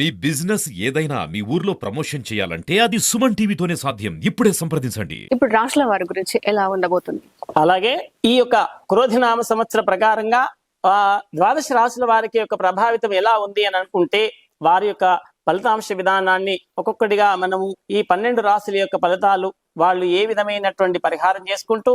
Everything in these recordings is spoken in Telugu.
మీ బిజినెస్ ఏదైనా మీ ఊర్లో ప్రమోషన్ చేయాలంటే అది సుమన్ టీవీతోనే సాధ్యం. ఇప్పుడే సంప్రదించండి. ఇప్పుడు రాశుల వారి గురించి ఎలా ఉండబోతుంది? అలాగే ఈ యొక్క క్రోధినామ సంవత్సర ప్రకారంగా ద్వాదశ రాశుల వారికి యొక్క ప్రభావితం ఎలా ఉంది అని అనుకుంటే వారి యొక్క ఫలితాంశ విధానాన్ని ఒక్కొక్కటిగా మనము ఈ 12 రాశుల యొక్క ఫలితాలు వాళ్ళు ఏ విధమైనటువంటి పరిహారం చేసుకుంటూ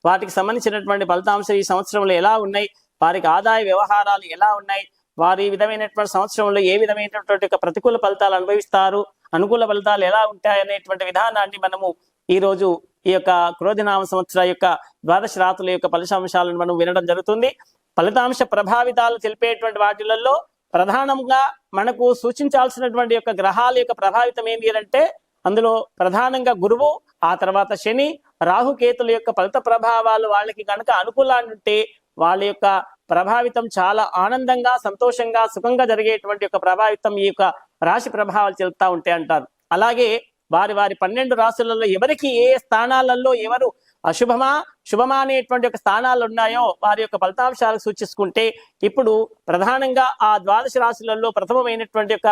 వాటికి సంబంధించినటువంటి ఫలితాంశాలు ఈ సంవత్సరంలో ఎలా ఉన్నాయి, వారికి ఆదాయ వ్యవహారాలు ఎలా ఉన్నాయి, వారి విధమైనటువంటి సంవత్సరంలో ఏ విధమైనటువంటి ప్రతికూల ఫలితాలు అనుభవిస్తారు, అనుకూల ఫలితాలు ఎలా ఉంటాయి అనేటువంటి విధానాన్ని మనము ఈ రోజు ఈ యొక్క క్రోధినామ సంవత్సర యొక్క ద్వాదశ రాశుల యొక్క ఫలితాంశాలను మనం వినడం జరుగుతుంది. ఫలితాంశ ప్రభావితాలు తెలిపేటువంటి వాటిలలో ప్రధానంగా మనకు సూచించాల్సినటువంటి యొక్క గ్రహాల యొక్క ప్రభావితం ఏంటి అంటే అందులో ప్రధానంగా గురువు, ఆ తర్వాత శని, రాహుకేతుల యొక్క ఫలిత ప్రభావాలు వాళ్ళకి కనుక అనుకూలాన్ని ఉంటే వాళ్ళ యొక్క ప్రభావితం చాలా ఆనందంగా, సంతోషంగా, సుఖంగా జరిగేటువంటి యొక్క ప్రభావితం ఈ యొక్క రాశి ప్రభావాలు చెల్తా ఉంటాయి అంటారు. అలాగే వారి 12 రాశులలో ఎవరికి ఏ స్థానాలలో ఎవరు అశుభమా శుభమా అనేటువంటి ఒక స్థానాలు ఉన్నాయో వారి యొక్క ఫలితాంశాలు సూచిస్తుంటే ఇప్పుడు ప్రధానంగా ఆ ద్వాదశ రాశులలో ప్రథమమైనటువంటి యొక్క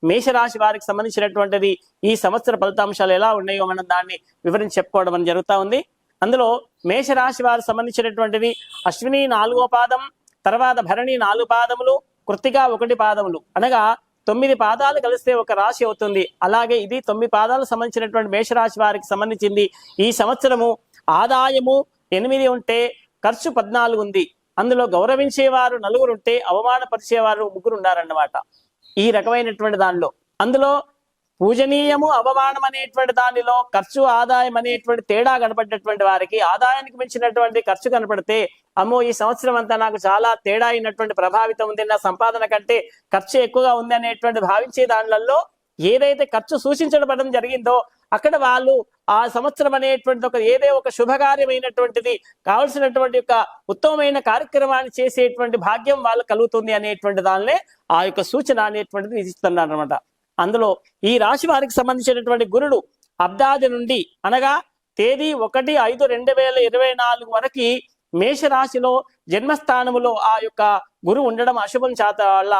మేషరాశి వారికి సంబంధించినటువంటిది ఈ సంవత్సర ఫలితాంశాలు ఎలా ఉన్నాయో మనం దాన్ని వివరించి చెప్పుకోవడం అని జరుగుతూ ఉంది. అందులో మేషరాశి వారికి సంబంధించినటువంటిది అశ్విని 4వ పాదం, తర్వాత భరణి 4 పాదములు, కృత్తిక 1 పాదములు, అనగా 9 పాదాలు కలిస్తే ఒక రాశి అవుతుంది. అలాగే ఇది 9 పాదాలకు సంబంధించినటువంటి మేషరాశి వారికి సంబంధించింది. ఈ సంవత్సరము ఆదాయము 8 ఉంటే ఖర్చు 14 ఉంది. అందులో గౌరవించేవారు 4 ఉంటే అవమానపరిచేవారు 3 ఉన్నారన్నమాట. ఈ రకమైనటువంటి దానిలో అందులో పూజనీయము అవమానం అనేటువంటి దానిలో ఖర్చు ఆదాయం అనేటువంటి తేడా కనపడేటువంటి వారికి ఆదాయానికి మించినటువంటి ఖర్చు కనపడితే అమ్మో ఈ సంవత్సరం అంతా నాకు చాలా తేడా అయినటువంటి ప్రభావితం ఉంది, నా సంపాదన కంటే ఖర్చు ఎక్కువగా ఉంది అనేటువంటి భావించే దానిలలో ఏదైతే ఖర్చు సూచించబడడం జరిగిందో అక్కడ వాళ్ళు ఆ సంవత్సరం అనేటువంటి ఏదో ఒక శుభకార్యమైనటువంటిది కావలసినటువంటి యొక్క ఉత్తమమైన కార్యక్రమాన్ని చేసేటువంటి భాగ్యం వాళ్ళకు కలుగుతుంది అనేటువంటి దానినే ఆ యొక్క సూచన అనేటువంటిది ఇస్తున్నారు అనమాట. అందులో ఈ రాశి వారికి సంబంధించినటువంటి గురుడు అబ్దాది నుండి అనగా తేదీ 1/5/2024 వరకు మేషరాశిలో జన్మస్థానములో ఆ యొక్క గురువు ఉండడం అశుభం చేత వల్ల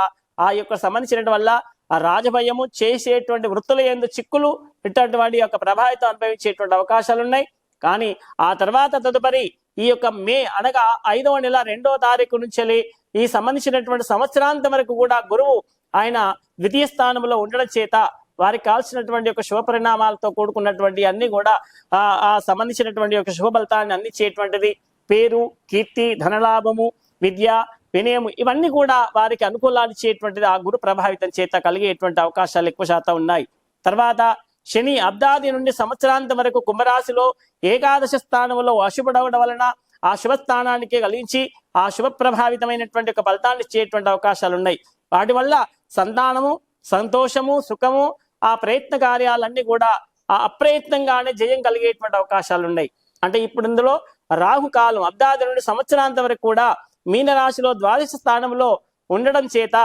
ఆ యొక్క సంబంధించినటువంటి వల్ల ఆ రాజభయము చేసేటువంటి వృత్తుల యందు చిక్కులు ఇటువంటి యొక్క ప్రభావితం అనుభవించేటువంటి అవకాశాలు ఉన్నాయి. కానీ ఆ తర్వాత తదుపరి ఈ యొక్క మే అనగా 5వ నెల 2వ తారీఖు నుంచి ఈ సంబంధించినటువంటి సంవత్సరాంతం వరకు కూడా గురువు ఆయన ద్వితీయ స్థానంలో ఉండడం చేత వారికి కావాల్సినటువంటి యొక్క శుభ పరిణామాలతో కూడుకున్నటువంటి అన్ని కూడా ఆ సంబంధించినటువంటి యొక్క శుభ ఫలితాన్ని అందించేటువంటిది పేరు, కీర్తి, ధనలాభము, విద్య, వినయము ఇవన్నీ కూడా వారికి అనుకూలాలు ఇచ్చేటువంటిది ఆ గురు ప్రభావితం చేత కలిగేటువంటి అవకాశాలు ఎక్కువ శాతం ఉన్నాయి. తర్వాత శని అబ్దాది నుండి సంవత్సరాంతం వరకు కుంభరాశిలో ఏకాదశ స్థానంలో అశుభడవడం వలన ఆ శుభ స్థానానికి కలిగించి ఆ శుభ ప్రభావితమైనటువంటి ఒక ఫలితాన్ని ఇచ్చేటువంటి అవకాశాలు ఉన్నాయి. వాటి వల్ల సంతానము, సంతోషము, సుఖము, ఆ ప్రయత్న కార్యాలన్నీ కూడా ఆ అప్రయత్నంగానే జయం కలిగేటువంటి అవకాశాలు ఉన్నాయి. అంటే ఇప్పుడు ఇందులో రాహుకాలం అబ్దాది నుండి సంవత్సరాంతం వరకు కూడా మీనరాశిలో ద్వాదశ స్థానంలో ఉండడం చేత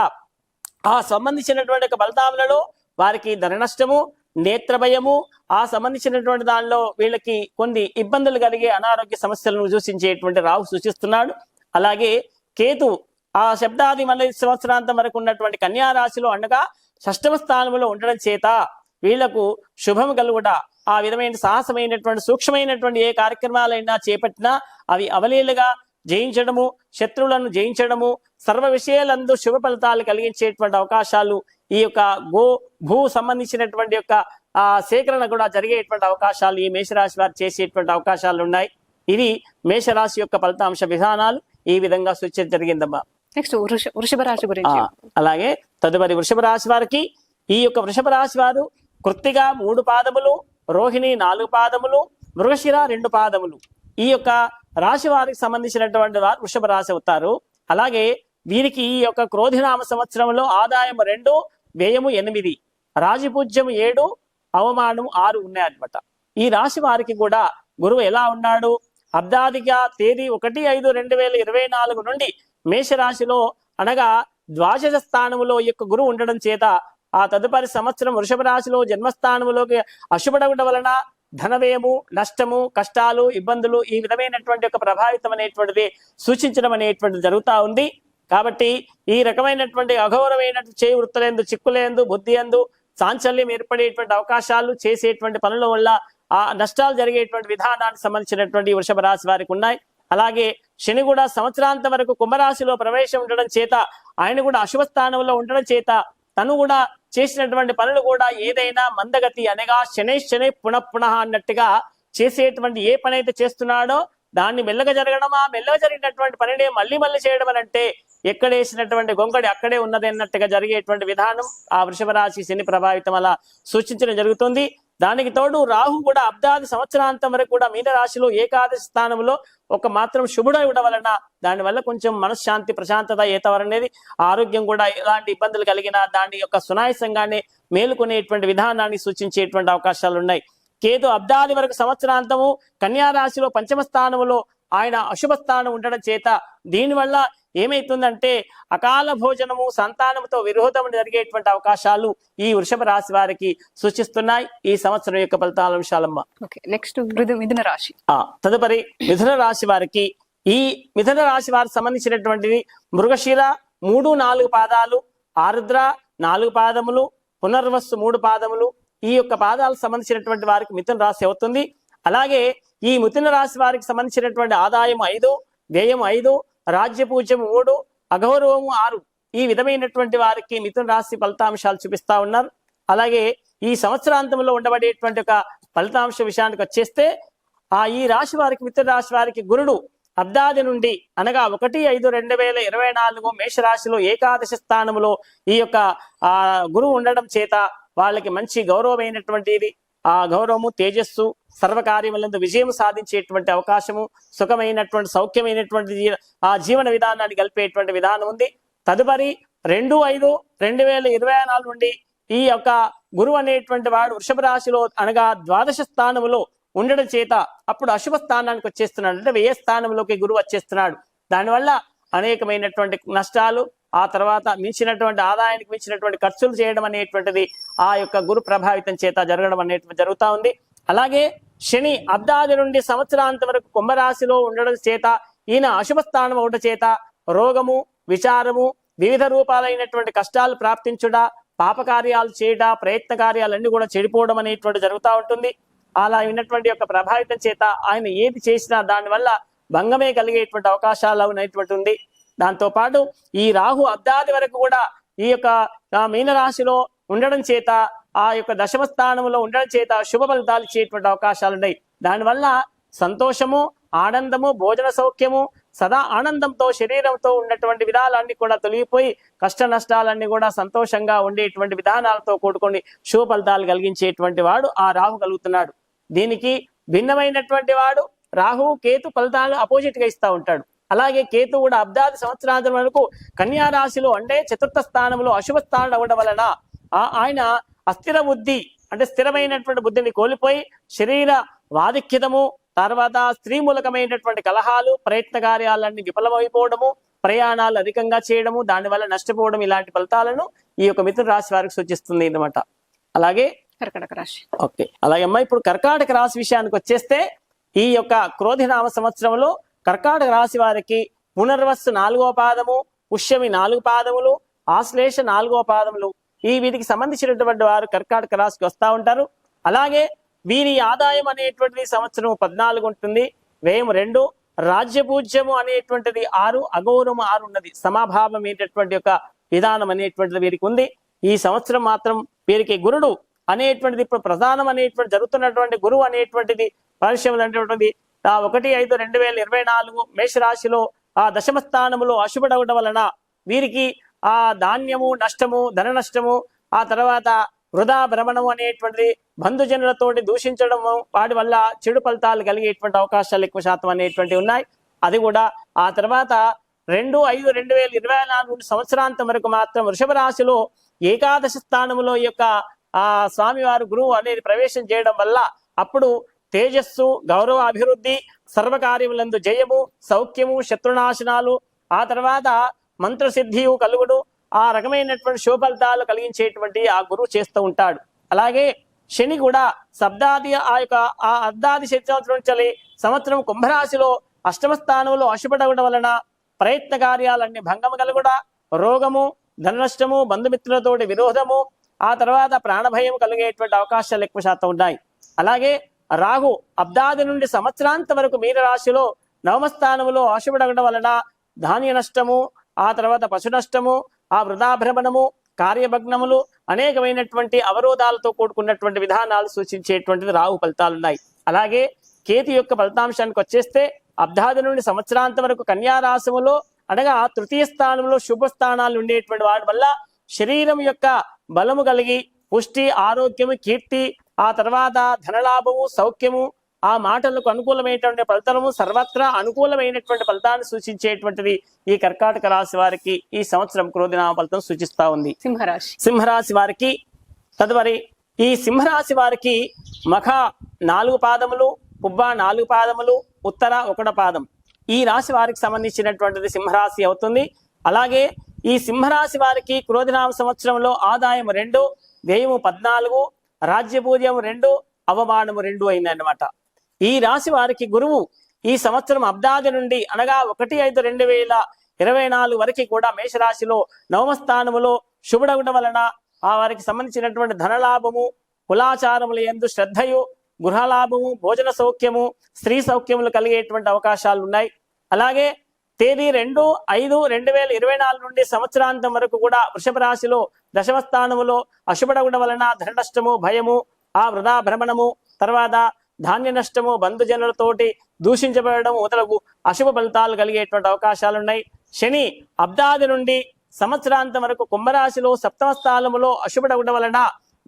ఆ సంబంధించినటువంటి ఫలితాలలో వారికి ధన నష్టము, నేత్రభయము, ఆ సంబంధించినటువంటి దానిలో వీళ్ళకి కొన్ని ఇబ్బందులు కలిగే అనారోగ్య సమస్యలను సూచించేటువంటి రాహు సూచిస్తున్నాడు. అలాగే కేతు ఆ శబ్దాది మళ్ళీ సంవత్సరాంతం వరకు ఉన్నటువంటి కన్యా రాశిలో అనగా 6వ స్థానంలో ఉండడం చేత వీళ్లకు శుభము కలుగుట, ఆ విధమైన సాహసమైనటువంటి సూక్ష్మమైనటువంటి ఏ కార్యక్రమాలైనా చేపట్టినా అవి అవలీలుగా జయించడము, శత్రువులను జయించడము, సర్వ విషయాలందు శుభ ఫలితాలు కలిగించేటువంటి అవకాశాలు ఈ యొక్క భూ సంబంధించినటువంటి యొక్క ఆ సేకరణ కూడా జరిగేటువంటి అవకాశాలు ఈ మేషరాశి వారు చేసేటువంటి అవకాశాలు ఉన్నాయి. ఇది మేషరాశి యొక్క ఫలితాంశ విధానాలు ఈ విధంగా సూచన జరిగిందమ్మా. నెక్స్ట్ వృషభ రాశి గురించి. అలాగే తదుపరి వృషభ రాశి వారికి ఈ యొక్క వృషభ రాశి వారు కృత్తిక 3 పాదములు, రోహిణి 4 పాదములు, మృగశిర 2 పాదములు ఈ యొక్క రాశి వారికి సంబంధించినటువంటి వారు వృషభ రాశి అవుతారు. అలాగే వీరికి ఈ యొక్క క్రోధినామ సంవత్సరంలో ఆదాయం 2, వ్యయము 8, రాజపూజ్యం 7, అవమానం 6 ఉన్నాయన్నమాట. ఈ రాశి వారికి కూడా గురువు ఎలా ఉన్నాడు? అబ్దాదిగా తేదీ 1/5/2024 నుండి మేషరాశిలో అనగా ద్వాదశ స్థానములో యొక్క గురువు ఉండడం చేత ఆ తదుపరి సంవత్సరం వృషభ రాశిలో జన్మస్థానములోకి అశుభడవడం వలన ధనవ్యయము, నష్టము, కష్టాలు, ఇబ్బందులు ఈ విధమైనటువంటి ఒక ప్రభావితం అనేటువంటిది సూచించడం అనేటువంటిది జరుగుతూ ఉంది. కాబట్టి ఈ రకమైనటువంటి అఘోరమైనటువంటి చేయి వృత్తులందు, చిక్కులందు, బుద్ధి అందు చాంచల్యం ఏర్పడేటువంటి అవకాశాలు, చేసేటువంటి పనుల వల్ల ఆ నష్టాలు జరిగేటువంటి విధానానికి సంబంధించినటువంటి వృషభ రాశి వారికి ఉన్నాయి. అలాగే శని కూడా సంవత్సరాంతం వరకు కుంభరాశిలో ప్రవేశం ఉండడం చేత, ఆయన కూడా అశుభ స్థానంలో ఉండడం చేత, తను కూడా చేసినటువంటి పనులు కూడా ఏదైనా మందగతి అనగా శనై పునః అన్నట్టుగా చేసేటువంటి ఏ పని అయితే చేస్తున్నాడో దాన్ని మెల్లగా జరగడం, ఆ మెల్లగా జరిగినటువంటి పనిని మళ్ళీ చేయడం అని అంటే ఎక్కడేసినటువంటి గొంగడి అక్కడే ఉన్నది అన్నట్టుగా జరిగేటువంటి విధానం ఆ వృషభ రాశి శని ప్రభావితం అలా సూచించడం జరుగుతుంది. దానికి తోడు రాహు కూడా అబ్దాది సంవత్సరాంతం వరకు కూడా మీన రాశిలో ఏకాదశి స్థానంలో ఒక మాత్రం శుభుడు ఇవ్వడం వలన దానివల్ల కొంచెం మనశ్శాంతి, ప్రశాంతత, ఏతవరనేది ఆరోగ్యం కూడా ఎలాంటి ఇబ్బందులు కలిగినా దాని యొక్క సునాయాసంగానే మేలుకునేటువంటి విధానాన్ని సూచించేటువంటి అవకాశాలు ఉన్నాయి. కేతు అబ్దాది వరకు సంవత్సరాంతము కన్యా రాశిలో పంచమ స్థానములో ఆయన అశుభ స్థానం ఉండడం చేత దీనివల్ల ఏమైతుందంటే అకాల భోజనము, సంతానముతో విరోధం జరిగేటువంటి అవకాశాలు ఈ వృషభ రాశి వారికి సూచిస్తున్నాయి. ఈ సంవత్సరం యొక్క ఫలితాల అంశాలమ్మ. నెక్స్ట్ మిథున రాశి. తదుపరి మిథున రాశి వారికి, ఈ మిథున రాశి వారికి సంబంధించినటువంటిది మృగశిర 3-4 పాదాలు, ఆరుద్ర 4 పాదములు, పునర్వస్సు 3 పాదములు. ఈ యొక్క పాదాలకు సంబంధించినటువంటి వారికి మిథున రాశి అవుతుంది. అలాగే ఈ మిథున రాశి వారికి సంబంధించినటువంటి ఆదాయం 5, వ్యయం 5, రాజ్యపూజ్యం 3, అగౌరవము 6. ఈ విధమైనటువంటి వారికి మిథున రాశి ఫలితాంశాలు చూపిస్తా ఉన్నారు. అలాగే ఈ సంవత్సరాంతంలో ఉండబడేటువంటి ఒక ఫలితాంశ విషయానికి వచ్చేస్తే ఈ రాశి వారికి, మిథున రాశి వారికి గురుడు అబ్దాది నుండి అనగా 1-5-2024 మేషరాశిలో ఏకాదశి స్థానంలో ఈ యొక్క గురువు ఉండడం చేత వాళ్ళకి మంచి గౌరవమైనటువంటిది, ఆ గౌరవము, తేజస్సు, సర్వకార్యములందు విజయం సాధించేటువంటి అవకాశము, సుఖమైనటువంటి సౌఖ్యమైనటువంటి ఆ జీవన విధానాన్ని కలిపేటువంటి విధానం ఉంది. తదుపరి 2-5-2024 నుండి ఈ యొక్క గురువు అనేటువంటి వాడు వృషభ రాశిలో అనగా ద్వాదశ స్థానములో ఉండడం చేత అప్పుడు అశుభ స్థానానికి వచ్చేస్తున్నాడు, అంటే వ్యయ స్థానంలోకి గురువు వచ్చేస్తున్నాడు. దానివల్ల అనేకమైనటువంటి నష్టాలు, ఆ తర్వాత మించినటువంటి ఆదాయానికి మించినటువంటి ఖర్చులు చేయడం అనేటువంటిది ఆ యొక్క గురు ప్రభావితం చేత జరగడం అనేటువంటి జరుగుతూ ఉంది. అలాగే శని అబ్దాది నుండి సంవత్సరాంతం వరకు కుంభరాశిలో ఉండడం చేత ఈయన అశుభ స్థానం అవడం చేత రోగము, విచారము, వివిధ రూపాలైనటువంటి కష్టాలు ప్రాప్తించుట, పాపకార్యాలు చేయట, ప్రయత్న కార్యాలన్నీ కూడా చెడిపోవడం అనేటువంటి జరుగుతూ ఉంటుంది. అలా ఉన్నటువంటి యొక్క ప్రభావితం చేత ఆయన ఏది చేసినా దానివల్ల భంగమే కలిగేటువంటి అవకాశాలు అనేటువంటి ఉంది. దాంతో పాటు ఈ రాహు అబ్దాది వరకు కూడా ఈ యొక్క మీనరాశిలో ఉండడం చేత, ఆ యొక్క దశమ స్థానంలో ఉండడం చేత శుభ ఫలితాలు ఇచ్చేటువంటి అవకాశాలు ఉన్నాయి. దానివల్ల సంతోషము, ఆనందము, భోజన సౌఖ్యము, సదా ఆనందంతో శరీరంతో ఉన్నటువంటి విధానాలన్నీ కూడా తొలగిపోయి కష్ట నష్టాలన్నీ కూడా సంతోషంగా ఉండేటువంటి విధానాలతో కూడుకొని శుభ ఫలితాలు కలిగించేటువంటి వాడు ఆ రాహు కలుగుతున్నాడు. దీనికి భిన్నమైనటువంటి వాడు రాహు, కేతు ఫలితాలు అపోజిట్ గా ఇస్తా ఉంటాడు. అలాగే కేతు కూడా అబ్దాది సంవత్సరాల వరకు కన్యా రాశిలో అంటే చతుర్థ స్థానంలో అశుభ స్థానం అవ్వడం వలన ఆయన అస్థిర బుద్ధి అంటే స్థిరమైనటువంటి బుద్ధిని కోల్పోయి శరీర వాధిక్యతము, తర్వాత స్త్రీ మూలకమైనటువంటి కలహాలు, ప్రయత్న కార్యాలన్నీ విఫలమైపోవడము, ప్రయాణాలు అధికంగా చేయడము, దానివల్ల నష్టపోవడం, ఇలాంటి ఫలితాలను ఈ యొక్క మిథున రాశి వారికి సూచిస్తుంది అన్నమాట. అలాగే కర్కాటక రాశి. అలాగే అమ్మా ఇప్పుడు కర్కాటక రాశి విషయానికి వచ్చేస్తే ఈ యొక్క క్రోధినామ సంవత్సరంలో కర్కాటక రాశి వారికి పునర్వస్సు 4వ పాదము, పుష్యమి 4 పాదములు, ఆశ్లేష 4వ పాదములు, ఈ వీటికి సంబంధించినటువంటి వారు కర్కాటక రాశికి వస్తూ ఉంటారు. అలాగే వీరి ఆదాయం అనేటువంటిది సంవత్సరం 14 ఉంటుంది, వ్యయం 2, రాజ్యపూజ్యము అనేటువంటిది 6, అగౌరవము 6 ఉన్నది. సమాభావం అనేటటువంటి యొక్క విధానం అనేటువంటిది వీరికి ఉంది. ఈ సంవత్సరం మాత్రం వీరికి గురుడు అనేటువంటిది ఇప్పుడు ప్రధానం అనేటువంటి జరుగుతున్నటువంటి గురువు అనేటువంటిది భవిష్యం అనేటువంటిది 1-5-2024 మేషరాశిలో ఆ దశమ స్థానములో అశుభడవడం వలన వీరికి ఆ ధాన్యము నష్టము, ధన నష్టము, ఆ తర్వాత వృధా భ్రమణం అనేటువంటిది, బంధుజనులతోటి దూషించడము, వాటి వల్ల చెడు ఫలితాలు కలిగేటువంటి అవకాశాలు ఎక్కువ శాతం అనేటువంటివి ఉన్నాయి. అది కూడా ఆ తర్వాత 2-5-2024 సంవత్సరాంతం వరకు మాత్రం వృషభ రాశిలో ఏకాదశ స్థానంలో ఈ యొక్క స్వామివారు గురువు అనేది ప్రవేశం చేయడం వల్ల అప్పుడు తేజస్సు, గౌరవ అభివృద్ధి, సర్వకార్యములందు జయము, సౌఖ్యము, శత్రునాశనాలు, ఆ తర్వాత మంత్రసిద్ధియు కలుగుడు, ఆ రకమైనటువంటి శుభ ఫలితాలు కలిగించేటువంటి ఆ గురువు చేస్తూ ఉంటాడు. అలాగే శని కూడా శబ్దాది ఆ యొక్క అర్ధాది సంవత్సరం నుంచి సంవత్సరం కుంభరాశిలో అష్టమ స్థానంలో అశుభడవడం వలన ప్రయత్న కార్యాలన్నీ భంగము కలుగుట, రోగము, ధన నష్టము, బంధుమిత్రులతోటి విరోధము, ఆ తర్వాత ప్రాణభయం కలిగేటువంటి అవకాశాలు ఎక్కువ శాతం ఉన్నాయి. అలాగే రాహు అబ్దాది నుండి సంవత్సరాంత వరకు మీనరాశిలో నవమస్థానములో ఆశుభడగడం వలన ధాన్య నష్టము, ఆ తర్వాత పశు నష్టము, ఆ వృధాభ్రమణము, కార్యభగ్నములు, అనేకమైనటువంటి అవరోధాలతో కూడుకున్నటువంటి విధానాలు సూచించేటువంటిది రాహు ఫలితాలున్నాయి. అలాగే కేతు యొక్క ఫలితాంశానికి వచ్చేస్తే అబ్దాది నుండి సంవత్సరాంతం వరకు కన్యారాశిలో అనగా తృతీయ స్థానంలో శుభ స్థానాలు ఉండేటువంటి వాడి వల్ల శరీరం యొక్క బలము కలిగి పుష్టి, ఆరోగ్యము, కీర్తి, ఆ తర్వాత ధనలాభము, సౌఖ్యము, ఆ మాటలకు అనుకూలమైనటువంటి ఫలితము, సర్వత్రా అనుకూలమైనటువంటి ఫలితాన్ని సూచించేటువంటిది ఈ కర్కాటక రాశి వారికి ఈ సంవత్సరం క్రోధినామ ఫలితం సూచిస్తా ఉంది. సింహరాశి వారికి తదుపరి ఈ సింహరాశి వారికి మఖ 4 పాదములు, పుబ్బ 4 పాదములు, ఉత్తర 1 పాదం ఈ రాశి వారికి సంబంధించినటువంటిది సింహరాశి అవుతుంది. అలాగే ఈ సింహరాశి వారికి క్రోధినామ సంవత్సరంలో ఆదాయం 2, వ్యయము 14, రాజ్యపూజ్యం 2, అవమానము 2 అయిందన్నమాట. ఈ రాశి వారికి గురువు ఈ సంవత్సరం అబ్దాది నుండి అనగా 1/5/2024 వరకు కూడా మేషరాశిలో నవమస్థానములో శుభుడగుట వలన ఆ వారికి సంబంధించినటువంటి ధనలాభము, కులాచారముల యందు శ్రద్ధయు, గృహలాభము, భోజన సౌఖ్యము, స్త్రీ సౌఖ్యములు కలిగేటువంటి అవకాశాలు ఉన్నాయి. అలాగే తేదీ 2/5/2024 నుండి సంవత్సరాంతం వరకు కూడా వృషభ రాశిలో దశమ స్థానములో అశుభడగుట వలన ధన నష్టము, భయము, ఆ వృధా భ్రమణము, తర్వాత ధాన్య నష్టము, బంధుజనులతోటి దూషించబడడం మొదలగు అశుభ ఫలితాలు కలిగేటువంటి అవకాశాలు ఉన్నాయి. శని అబ్దాది నుండి సంవత్సరాంతం వరకు కుంభరాశిలో సప్తమ స్థానములో అశుభడగుట వలన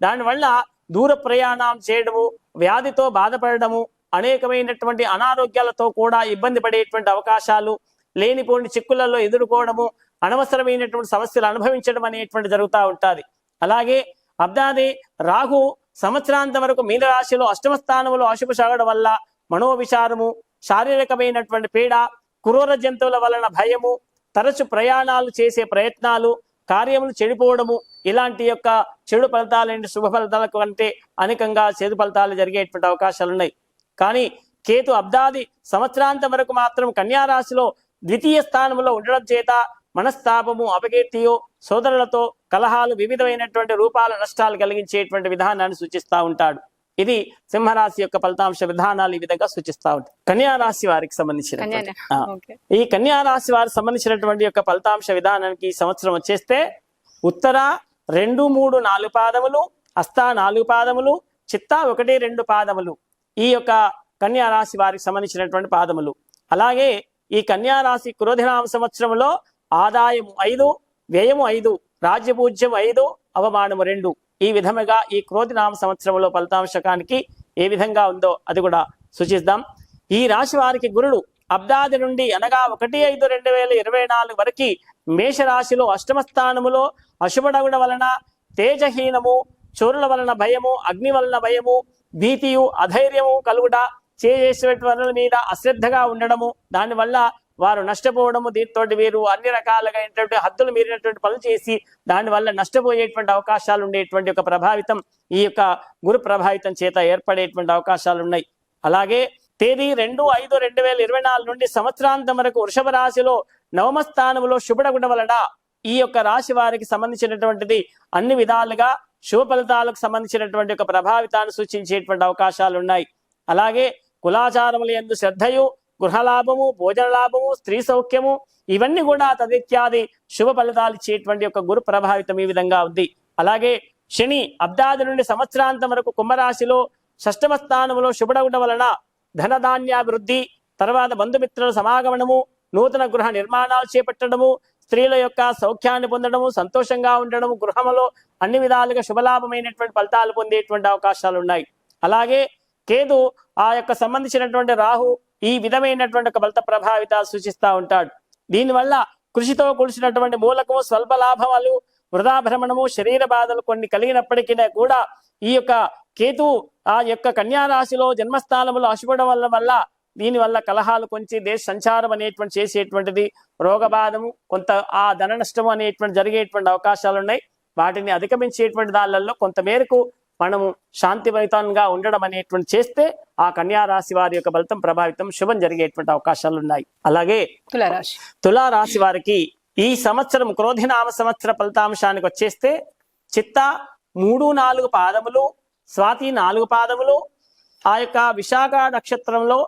దానివల్ల దూర ప్రయాణం చేయడము, వ్యాధితో బాధపడము, అనేకమైనటువంటి అనారోగ్యాలతో కూడా ఇబ్బంది పడేటువంటి అవకాశాలు, లేనిపోని చిక్కులలో ఎదుర్కోవడము, అనవసరమైనటువంటి సమస్యలు అనుభవించడం అనేటువంటి జరుగుతూ ఉంటుంది. అలాగే అబ్దాది రాహు సంవత్సరాంతం వరకు మీనరాశిలో అష్టమ స్థానంలో అశుభ సాగడం వల్ల మనోవిచారము, శారీరకమైనటువంటి పీడ, క్రూర జంతువుల వలన భయము, తరచు ప్రయాణాలు చేసే ప్రయత్నాలు, కార్యములు చెడిపోవడము, ఇలాంటి యొక్క చెడు ఫలితాలు శుభ ఫలితాల కంటే అనేకంగా చెడు ఫలితాలు జరిగేటువంటి అవకాశాలు ఉన్నాయి. కానీ కేతు అబ్దాది సంవత్సరాంతం వరకు మాత్రం కన్యారాశిలో ద్వితీయ స్థానంలో ఉండడం చేత మనస్తాపము, అపకీర్తియు, సోదరులతో కలహాలు, వివిధమైనటువంటి రూపాల నష్టాలు కలిగించేటువంటి విధానాన్ని సూచిస్తూ ఉంటాడు. ఇది సింహరాశి యొక్క ఫలితాంశ విధానాలు ఈ విధంగా సూచిస్తూ ఉంటాయి. కన్యారాశి వారికి సంబంధించిన ఈ కన్యారాశి వారికి సంబంధించినటువంటి యొక్క ఫలితాంశ విధానానికి ఈ సంవత్సరం వచ్చేస్తే ఉత్తర 2, 3, 4 పాదములు, హస్త 4 పాదములు, చిత్త 1, 2 పాదములు ఈ యొక్క కన్యారాశి వారికి సంబంధించినటువంటి పాదములు. అలాగే ఈ కన్యారాశి క్రోధినామ సంవత్సరంలో ఆదాయం 5, వ్యయము 5, రాజ్యపూజ్యం 5, అవమానము 2 ఈ విధముగా ఈ క్రోధినామ సంవత్సరంలో ఫలితాంశకానికి ఏ విధంగా ఉందో అది కూడా సూచిద్దాం. ఈ రాశి వారికి గురుడు అబ్దాది నుండి అనగా 1/5/2024 వరకు మేషరాశిలో అష్టమ స్థానములో అశుభడగుడ వలన తేజహీనము, చోరుల వలన భయము, అగ్ని వలన భయము, భీతియు, అధైర్యము కలుగుట, చేసేటువంటి వనరుల మీద అశ్రద్ధగా ఉండడము, దానివల్ల వారు నష్టపోవడము, దీంతో వీరు అన్ని రకాలుగా హద్దులు మీరినటువంటి పనులు చేసి దానివల్ల నష్టపోయేటువంటి అవకాశాలు ఉండేటువంటి ఒక ప్రభావితం ఈ యొక్క గురు ప్రభావితం చేత ఏర్పడేటువంటి అవకాశాలు ఉన్నాయి. అలాగే తేదీ 2/5/2024 నుండి సంవత్సరాంతం వరకు వృషభ రాశిలో నవమ స్థానంలో శుభడగుడ వలన ఈ యొక్క రాశి వారికి సంబంధించినటువంటిది అన్ని విధాలుగా శుభ ఫలితాలకు సంబంధించినటువంటి ఒక ప్రభావితాన్ని సూచించేటువంటి అవకాశాలు ఉన్నాయి. అలాగే కులాచారముల యందు శ్రద్ధయు, గృహలాభము, భోజన లాభము, స్త్రీ సౌఖ్యము ఇవన్నీ కూడా తదిత్యాది శుభ ఫలితాలు ఇచ్చేటువంటి ఒక గురు ప్రభావితం ఈ విధంగా ఉంది. అలాగే శని అబ్దాది నుండి సంవత్సరాంతం వరకు కుంభరాశిలో షష్టమ స్థానంలో శుభడగుట వలన ధనధాన్యాభివృద్ధి, తర్వాత బంధుమిత్రుల సమాగమనము, నూతన గృహ నిర్మాణాలు చేపట్టడము, స్త్రీల యొక్క సౌఖ్యాన్ని పొందడము, సంతోషంగా ఉండడము, గృహములో అన్ని విధాలుగా శుభలాభమైనటువంటి ఫలితాలు పొందేటువంటి అవకాశాలు ఉన్నాయి. అలాగే కేతు ఆ యొక్క సంబంధించినటువంటి రాహు ఈ విధమైనటువంటి ఒక ఫలిత ప్రభావితాలు సూచిస్తూ ఉంటాడు. దీనివల్ల కృషితో కూడినటువంటి మూలకము, స్వల్ప లాభాలు, వృధాభ్రమణము, శరీర బాధలు కొన్ని కలిగినప్పటికీ కూడా ఈ యొక్క కేతు ఆ యొక్క కన్యారాశిలో జన్మస్థానములో అశుభడం వల్ల దీనివల్ల కలహాలు కొంచెం దేశ సంచారం అనేటువంటి చేసేటువంటిది, రోగబాధము, కొంత ఆ ధన నష్టము అనేటువంటి జరిగేటువంటి అవకాశాలు ఉన్నాయి. వాటిని అధిగమించేటువంటి దానిలలో కొంత మేరకు మనము శాంతియుతంగా ఉండడం అనేటువంటి చేస్తే ఆ కన్యా రాశి వారి యొక్క ఫలితం ప్రభావితం శుభం జరిగేటువంటి అవకాశాలు ఉన్నాయి. అలాగే తులారాశి. తులారాశి వారికి ఈ సంవత్సరం క్రోధినామ సంవత్సర ఫలితాంశానికి వచ్చేస్తే చిత్త 3-4 పాదములు, స్వాతి 4 పాదములు, ఆ యొక్క విశాఖ నక్షత్రంలో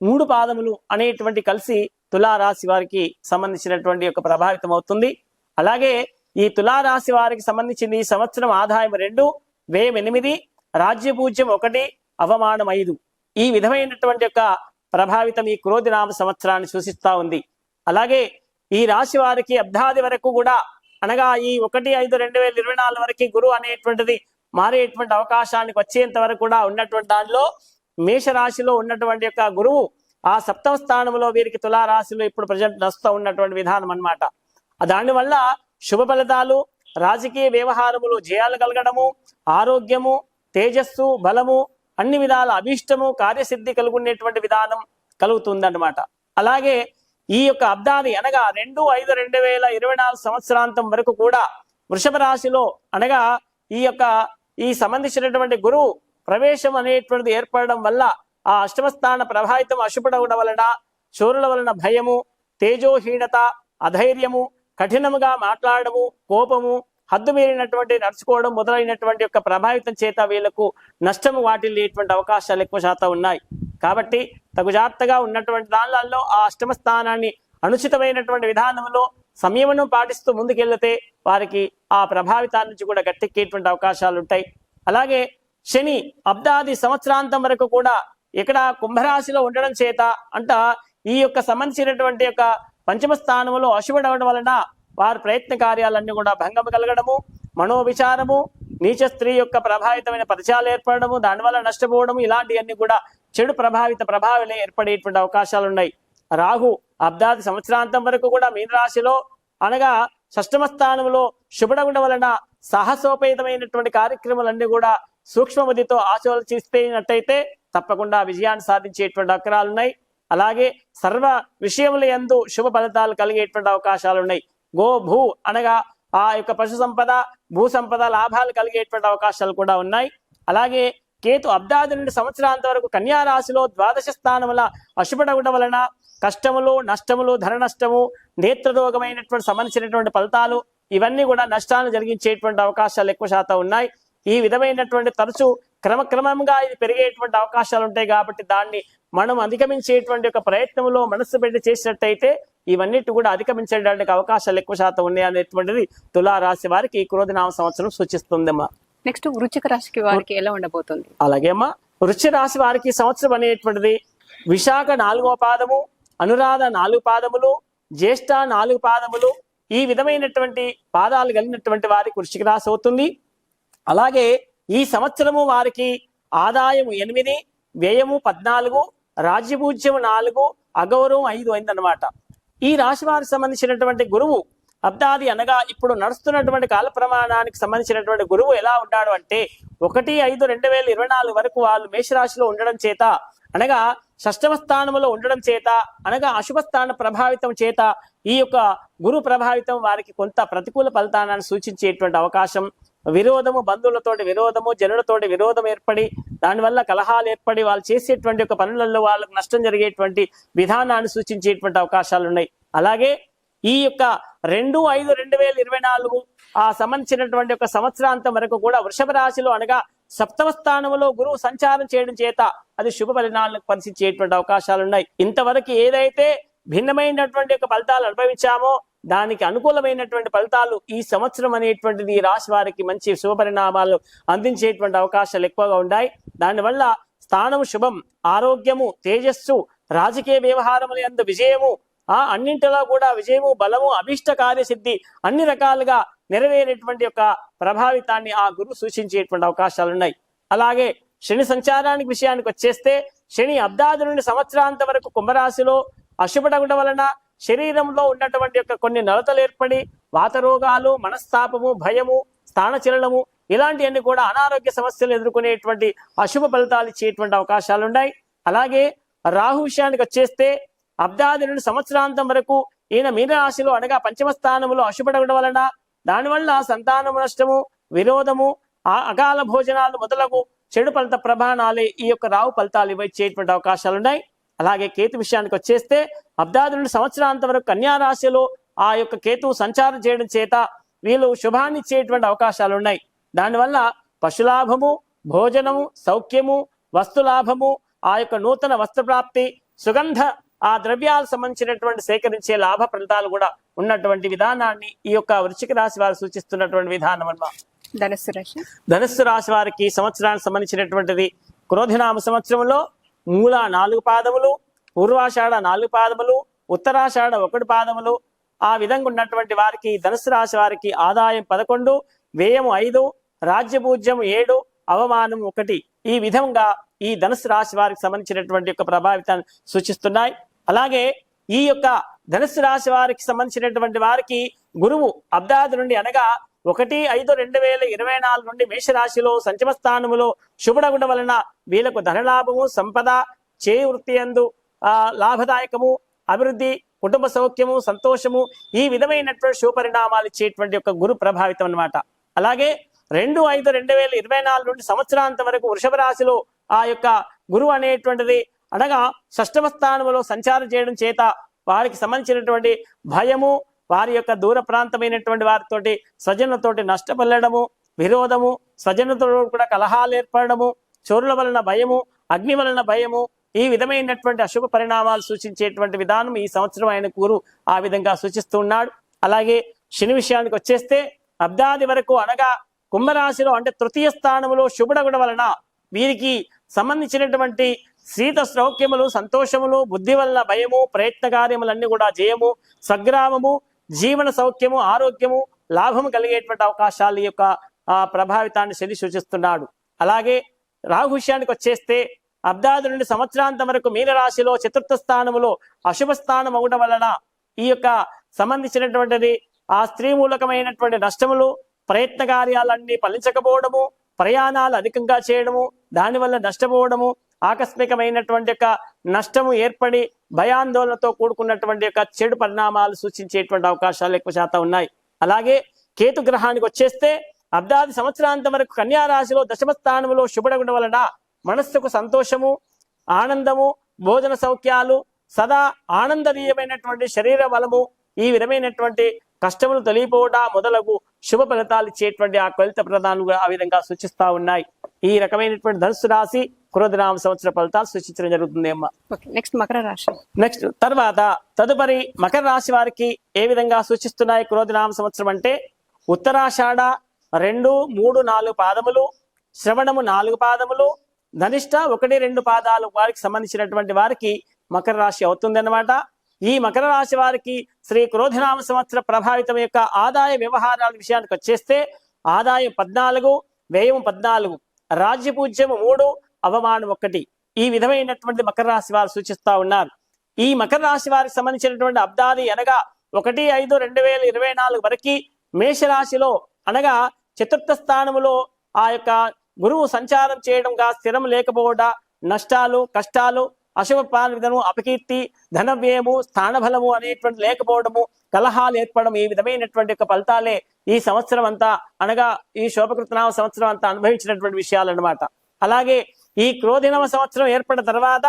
3 పాదములు అనేటువంటి కలిసి తులారాశి వారికి సంబంధించినటువంటి యొక్క ప్రభావితం అవుతుంది. అలాగే ఈ తులారాశి వారికి సంబంధించింది ఈ సంవత్సరం ఆదాయం 2, వ్యయం 8, రాజ్యపూజ్యం 1, అవమానం 5. ఈ విధమైనటువంటి యొక్క ప్రభావితం ఈ క్రోధినామ సంవత్సరాన్ని సూచిస్తా ఉంది. అలాగే ఈ రాశి వారికి అబ్దాది వరకు కూడా అనగా ఈ 1/5/2024 వరకు గురువు అనేటువంటిది మారేటువంటి అవకాశానికి వచ్చేంత వరకు కూడా ఉన్నటువంటి దానిలో మేషరాశిలో ఉన్నటువంటి యొక్క గురువు ఆ 7వ స్థానంలో వీరికి తులారాశిలో ఇప్పుడు ప్రజెంట్ నడుస్తూ ఉన్నటువంటి విధానం అన్నమాట. దానివల్ల శుభ ఫలితాలు, రాజకీయ వ్యవహారములు జయాలు కలగడము, ఆరోగ్యము, తేజస్సు, బలము, అన్ని విధాల అభీష్టము, కార్యసిద్ధి కలుగునేటువంటి విధానం కలుగుతుందన్నమాట. అలాగే ఈ యొక్క అబ్దాది అనగా 2/5/2024 సంవత్సరాంతం వరకు కూడా వృషభ రాశిలో అనగా ఈ సంబంధించినటువంటి గురువు ప్రవేశం అనేటువంటిది ఏర్పడడం వల్ల ఆ అష్టమ స్థాన ప్రభావితం అశుభడవడం వలన శూరుల వలన భయము, తేజోహీనత, అధైర్యము, కఠినముగా మాట్లాడము, కోపము, హద్దు మీరినటువంటి నడుచుకోవడం మొదలైనటువంటి యొక్క ప్రభావితం చేత వీళ్లకు నష్టము వాటిల్లేటువంటి అవకాశాలు ఎక్కువ శాతం ఉన్నాయి. కాబట్టి తగు జాగ్రత్తగా ఉన్నటువంటి దానిలలో ఆ అష్టమ స్థానాన్ని అనుచితమైనటువంటి విధానంలో సంయమనం పాటిస్తూ ముందుకెళ్తే వారికి ఆ ప్రభావితాల నుంచి కూడా గట్టెక్కేటువంటి అవకాశాలు ఉంటాయి. అలాగే శని అబ్దాది సంవత్సరాంతం వరకు కూడా ఇక్కడ కుంభరాశిలో ఉండడం చేత ఈ యొక్క సంబంధించినటువంటి యొక్క పంచమ స్థానంలో అశుభడవడం వలన వారి ప్రయత్న కార్యాలన్నీ కూడా భంగము కలగడము, మనోవిచారము, నీచ స్త్రీ యొక్క ప్రభావితమైన పరిచయాలు ఏర్పడము, దానివల్ల నష్టపోవడము, ఇలాంటివన్నీ కూడా చెడు ప్రభావాలు ఏర్పడేటువంటి అవకాశాలు ఉన్నాయి. రాహు అబ్దాది సంవత్సరాంతం వరకు కూడా మీనరాశిలో అనగా షష్టమ స్థానంలో శుభడగుండ వలన సాహసోపేతమైనటువంటి కార్యక్రమాలన్నీ కూడా సూక్ష్మబుద్ధితో ఆచరించినట్టయితే తప్పకుండా విజయాన్ని సాధించేటువంటి అవకాశాలు ఉన్నాయి. అలాగే సర్వ విషయముల యందు శుభ ఫలితాలు కలిగేటువంటి అవకాశాలు ఉన్నాయి. గో భూ అనగా ఆ యొక్క పశు సంపద, భూ సంపద లాభాలు కలిగేటువంటి అవకాశాలు కూడా ఉన్నాయి. అలాగే కేతు అబ్దాది నుండి సంవత్సరాంత వరకు కన్యా రాశిలో 12వ స్థానముల అశుభడగుట వలన కష్టములు, నష్టములు, ధన నష్టము, నేత్రరోగమైనటువంటి సంబంధించినటువంటి ఫలితాలు ఇవన్నీ కూడా నష్టాలను జరిగించేటువంటి అవకాశాలు ఎక్కువ శాతం ఉన్నాయి. ఈ విధమైనటువంటి తరచు క్రమక్రమంగా ఇది పెరిగేటువంటి అవకాశాలు ఉంటాయి. కాబట్టి దాన్ని మనం అధిగమించేటువంటి ఒక ప్రయత్నంలో మనస్సు పెట్టి చేసినట్టయితే ఇవన్నిటి కూడా అధిగమించడానికి అవకాశాలు ఎక్కువ శాతం ఉన్నాయి అనేటువంటిది తులారాశి వారికి ఈ క్రోధినామ సంవత్సరం సూచిస్తుందమ్మా. నెక్స్ట్ వృశ్చిక రాశికి వారికి ఎలా ఉండబోతుంది? అలాగే అమ్మా, వృశ్చిక రాశి వారికి సంవత్సరం అనేటువంటిది విశాఖ 4వ పాదము, అనురాధ 4 పాదములు, జ్యేష్ఠ 4 పాదములు, ఈ విధమైనటువంటి పాదాలు కలిగినటువంటి వారికి వృశ్చిక రాశి అవుతుంది. అలాగే ఈ సంవత్సరము వారికి ఆదాయం 8, వ్యయము 14, రాజ్యపూజ్యం 4, అగౌరవం 5 అయిందన్నమాట. ఈ రాశి వారికి సంబంధించినటువంటి గురువు అబ్దాది అనగా ఇప్పుడు నడుస్తున్నటువంటి కాల ప్రమాణానికి సంబంధించినటువంటి గురువు ఎలా ఉన్నాడు అంటే 1/5/2024 వరకు వాళ్ళు మేషరాశిలో ఉండడం చేత అనగా షష్టమ స్థానంలో ఉండడం చేత అనగా అశుభ స్థాన ప్రభావితం చేత ఈ యొక్క గురు ప్రభావితం వారికి కొంత ప్రతికూల ఫలితాన్ని సూచించేటువంటి అవకాశం, విరోధము, బంధువులతోటి విరోధము, జనులతోటి విరోధం ఏర్పడి దానివల్ల కలహాలు ఏర్పడి వాళ్ళు చేసేటువంటి ఒక పనులలో వాళ్ళకు నష్టం జరిగేటువంటి విధానాన్ని సూచించేటువంటి అవకాశాలు ఉన్నాయి. అలాగే ఈ యొక్క 2/5/2024 ఆ సంబంధించినటువంటి ఒక సంవత్సరాంతం వరకు కూడా వృషభ రాశిలో అనగా 7వ స్థానంలో గురువు సంచారం చేయడం చేత అది శుభ ఫలితాలను పరిశీలించేటువంటి అవకాశాలు ఉన్నాయి. ఇంతవరకు ఏదైతే భిన్నమైనటువంటి యొక్క ఫలితాలు అనుభవించామో దానికి అనుకూలమైనటువంటి ఫలితాలు ఈ సంవత్సరం అనేటువంటిది ఈ రాశి వారికి మంచి శుభ పరిణామాలు అందించేటువంటి అవకాశాలు ఎక్కువగా ఉన్నాయి. దానివల్ల స్థానము శుభం, ఆరోగ్యము, తేజస్సు, రాజకీయ వ్యవహారముల యందు విజయము, అన్నింటిలో కూడా విజయము, బలము, అభీష్ట కార్యసిద్ధి అన్ని రకాలుగా నెరవేరేటువంటి యొక్క ప్రభావితాన్ని ఆ గురువు సూచించేటువంటి అవకాశాలు ఉన్నాయి. అలాగే శని సంచారానికి విషయానికి వచ్చేస్తే శని అబ్దాది నుండి సంవత్సరాంత వరకు కుంభరాశిలో అశుభడగుట వలన శరీరంలో ఉన్నటువంటి యొక్క కొన్ని నలతలు ఏర్పడి వాతరోగాలు, మనస్తాపము, భయము, స్థానచలనము ఇలాంటివన్నీ కూడా అనారోగ్య సమస్యలు ఎదుర్కొనేటువంటి అశుభ ఫలితాలు ఇచ్చేటువంటి అవకాశాలు ఉన్నాయి. అలాగే రాహు విషయానికి వచ్చేస్తే అబ్దాది నుండి సంవత్సరాంతం వరకు ఈయన మీనరాశిలో అనగా పంచమ స్థానంలో అశుభడగడం వలన దానివల్ల సంతానము నష్టము, విరోధము, అకాల భోజనాలు మొదలగు చెడు ఫలిత ప్రమాణాలే ఈ యొక్క రావు ఫలితాలు ఇవ్వచ్చేటువంటి అవకాశాలు ఉన్నాయి. అలాగే కేతు విషయానికి వచ్చేస్తే అబ్దాది నుండి సంవత్సరాంత వరకు కన్యా రాశిలో ఆ యొక్క కేతువు సంచారం చేయడం చేత వీళ్ళు శుభాన్ని ఇచ్చేటువంటి అవకాశాలు ఉన్నాయి. దానివల్ల పశులాభము, భోజనము, సౌఖ్యము, వస్తులాభము, ఆ యొక్క నూతన వస్త్రప్రాప్తి, సుగంధ ఆ ద్రవ్యాలు సంబంధించినటువంటి సేకరించే లాభ ఫలితాలు కూడా ఉన్నటువంటి విధానాన్ని ఈ యొక్క వృశ్చిక రాశి వారు సూచిస్తున్నటువంటి విధానం అన్నమాట. ధనుస్సు రాశి. ధనుస్సు రాశి వారికి సంవత్సరానికి సంబంధించినటువంటిది క్రోధినామ సంవత్సరంలో మూల 4 పాదములు, పూర్వాషాఢ 4 పాదములు, ఉత్తరాషాఢ 1 పాదములు. ఆ విధంగా ఉన్నటువంటి వారికి ధనుస్సు రాశి వారికి ఆదాయం 11, వ్యయము 5, రాజ్యపూజ్యం 7, అవమానం 1. ఈ విధంగా ఈ ధనుస్సు రాశి వారికి సంబంధించినటువంటి యొక్క ప్రభావితాన్ని సూచిస్తున్నాయి. అలాగే ఈ యొక్క ధనుస్సు రాశి వారికి సంబంధించినటువంటి వారికి గురువు అబ్దాది నుండి అనగా 1/5/2024 నుండి మేషరాశిలో సంచమ స్థానములో శుభుడగుట వలన వీళ్ళకు ధనలాభము, సంపద, చేయి వృత్తి యందు లాభదాయకము, అభివృద్ధి, కుటుంబ సౌఖ్యము, సంతోషము, ఈ విధమైనటువంటి శుభపరిణామాలు ఇచ్చేటువంటి యొక్క గురు ప్రభావితం అన్నమాట. అలాగే 2/5/2024 నుండి సంవత్సరాంతం వరకు వృషభ రాశిలో ఆ యొక్క గురువు అనేటువంటిది అనగా షష్టమ స్థానంలో సంచారం చేయడం చేత వారికి సంబంధించినటువంటి భయము, వారి యొక్క దూర ప్రాంతమైనటువంటి వారితోటి స్వజనులతోటి నష్టపడము, విరోధము, స్వజనులతో కూడా కలహాలు ఏర్పడము, చోరుల వలన భయము, అగ్ని వలన భయము, ఈ విధమైనటువంటి అశుభ పరిణామాలు సూచించేటువంటి విధానం ఈ సంవత్సరం ఆయన గురు ఆ విధంగా సూచిస్తూ ఉన్నాడు. అలాగే శని విషయానికి వచ్చేస్తే అబ్దాది వరకు అనగా కుంభరాశిలో అంటే తృతీయ స్థానంలో శుభుడగుడ వలన వీరికి సంబంధించినటువంటి శీత సౌఖ్యములు, సంతోషములు, బుద్ధి వలన భయము, ప్రయత్న కార్యములన్నీ కూడా జయము, సగ్రామము, జీవన సౌఖ్యము, ఆరోగ్యము, లాభము కలిగేటువంటి అవకాశాలు ఈ యొక్క ప్రభావితాన్ని శని సూచిస్తున్నాడు. అలాగే రాహు విషయానికి వచ్చేస్తే అబ్దాది నుండి సంవత్సరాంతం వరకు మీనరాశిలో చతుర్థ స్థానములో అశుభ స్థానం అవడం వలన ఈ యొక్క సంబంధించినటువంటిది ఆ స్త్రీ మూలకమైనటువంటి నష్టములు, ప్రయత్న కార్యాలన్నీ ఫలించకపోవడము, ప్రయాణాలు అధికంగా చేయడము, దానివల్ల నష్టపోవడము, ఆకస్మికమైనటువంటి యొక్క నష్టము ఏర్పడి భయాందోళనతో కూడుకున్నటువంటి యొక్క చెడు పరిణామాలు సూచించేటువంటి అవకాశాలు ఎక్కువ శాతం ఉన్నాయి. అలాగే కేతు గ్రహానికి వచ్చేస్తే అబ్దాది సంవత్సరాంతం వరకు కన్యా రాశిలో దశమ స్థానంలో శుభుడగుడ వలన మనస్సుకు సంతోషము, ఆనందము, భోజన సౌఖ్యాలు, సదా ఆనందనీయమైనటువంటి శరీర బలము, ఈ విధమైనటువంటి కష్టములు తొలిపోవట మొదలగు శుభ ఫలితాలు ఇచ్చేటువంటి ఆ ఫలిత ప్రదానాలు ఆ విధంగా సూచిస్తా ఉన్నాయి. ఈ రకమైనటువంటి ధనుసు రాశి క్రోధనామ సంవత్సర ఫలితాలు సూచించడం జరుగుతుంది అమ్మా. నెక్స్ట్ మకర రాశి. నెక్స్ట్ తర్వాత తదుపరి మకర రాశి వారికి ఏ విధంగా సూచిస్తున్నాయి క్రోధనామ సంవత్సరం అంటే ఉత్తరాషాఢ 2, 3, 4 పాదములు, శ్రవణము 4 పాదములు, ధనిష్ట 1, 2 పాదాలు వారికి సంబంధించినటువంటి వారికి మకర రాశి అవుతుంది అన్నమాట. ఈ మకర రాశి వారికి శ్రీ క్రోధనామ సంవత్సర ప్రభావితం యొక్క ఆదాయ వ్యవహారాల విషయానికి వచ్చేస్తే ఆదాయం 14, వ్యయం 14, రాజ్యపూజ్యము 3, అవమానం 1. ఈ విధమైనటువంటి మకర రాశి వారు సూచిస్తా ఉన్నారు. ఈ మకర రాశి వారికి సంబంధించినటువంటి అబ్దాది అనగా 1/5/2024 వరకు మేషరాశిలో అనగా చతుర్థ స్థానములో ఆ యొక్క గురువు సంచారం చేయడంగా స్థిరం లేకపోవట, నష్టాలు, కష్టాలు, అశుభ పాలనము, అపకీర్తి, ధనవ్యయము, స్థానబలము అనేటువంటి లేకపోవడము, కలహాలు ఏర్పడము, ఈ విధమైనటువంటి యొక్క ఫలితాలే ఈ సంవత్సరం అంతా అనగా ఈ శోభకృతనామ సంవత్సరం అంతా అనుభవించినటువంటి విషయాలు అన్నమాట. అలాగే ఈ క్రోధినవ సంవత్సరం ఏర్పడిన తర్వాత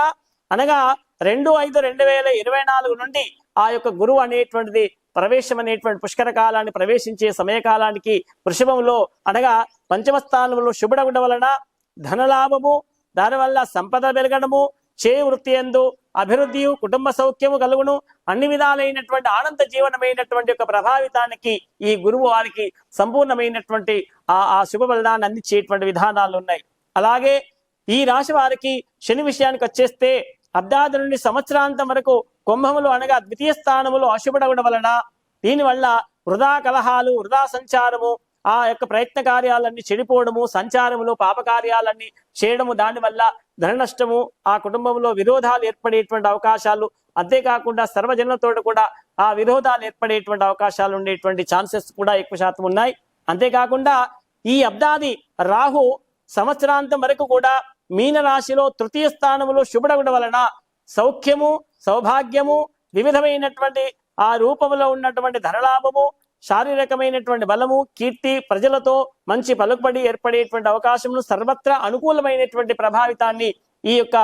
అనగా 2/5/2024 నుండి ఆ యొక్క గురువు అనేటువంటిది ప్రవేశం అనేటువంటి పుష్కర కాలాన్ని ప్రవేశించే సమయకాలానికి వృషభంలో అనగా పంచమ స్థానంలో శుభుడగుడ వలన ధనలాభము, దానివల్ల సంపద పెరగడము, చేయి వృత్తి యందు అభివృద్ధి, కుటుంబ సౌఖ్యము కలుగును, అన్ని విధాలైనటువంటి ఆనంద జీవనమైనటువంటి యొక్క ప్రభావితానికి ఈ గురువు వారికి సంపూర్ణమైనటువంటి ఆ శుభ ఫలితాన్ని అందించేటువంటి విధానాలు ఉన్నాయి. అలాగే ఈ రాశి వారికి శని విషయానికి వచ్చేస్తే అబ్దాది నుండి సంవత్సరాంతం వరకు కుంభములు అనగా ద్వితీయ స్థానములు అశుభుడగుడ వలన దీనివల్ల వృధా కలహాలు, వృధా సంచారము, ఆ యొక్క ప్రయత్న కార్యాలన్నీ చెడిపోవడము, సంచారములు, పాపకార్యాలన్నీ చేయడము, దానివల్ల ధన నష్టము, ఆ కుటుంబంలో విరోధాలు ఏర్పడేటువంటి అవకాశాలు, అంతేకాకుండా సర్వజనులతో కూడా ఆ విరోధాలు ఏర్పడేటువంటి అవకాశాలు ఉండేటువంటి ఛాన్సెస్ కూడా ఎక్కువ శాతం ఉన్నాయి. అంతేకాకుండా ఈ అబ్దాది రాహు సంవత్సరాంతం వరకు కూడా మీన రాశిలో తృతీయ స్థానములో శుభుడగుడ వలన సౌఖ్యము, సౌభాగ్యము, వివిధమైనటువంటి ఆ రూపంలో ఉన్నటువంటి ధనలాభము, శారీరకమైనటువంటి బలము, కీర్తి, ప్రజలతో మంచి పలుకుబడి ఏర్పడేటువంటి అవకాశములు, సర్వత్రా అనుకూలమైనటువంటి ప్రభావితాన్ని ఈ యొక్క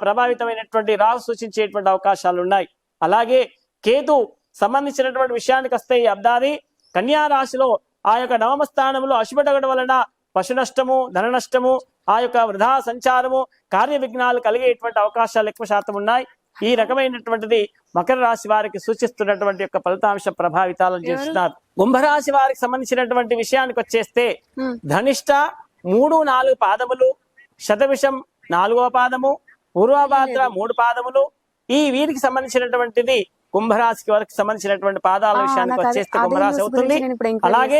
ప్రభావితమైనటువంటి రాహు సూచించేటువంటి అవకాశాలు ఉన్నాయి. అలాగే కేతు సంబంధించినటువంటి విషయానికి వస్తే ఈ అబ్దాది కన్యా రాశిలో ఆ యొక్క నవమ స్థానంలో అశుభడగడం వలన పశు నష్టము, ధన నష్టము, ఆ యొక్క వృధా సంచారము, కార్య విఘ్నాలు కలిగేటువంటి అవకాశాలు ఎక్కువ శాతం ఉన్నాయి. ఈ రకమైనటువంటిది మకర రాశి వారికి సూచిస్తున్నటువంటి యొక్క ఫలితాంశ ప్రభావితాలను చేస్తున్నారు. కుంభరాశి వారికి సంబంధించినటువంటి విషయానికి వచ్చేస్తే ధనిష్ట 3-4 పాదములు, శతవిషం 4వ పాదము, పూర్వభాద్ర 3 పాదములు, ఈ వీరికి సంబంధించినటువంటిది కుంభరాశికి వరకు సంబంధించినటువంటి పాదాల విషయానికి వచ్చేస్తే కుంభరాశి అవుతుంది. అలాగే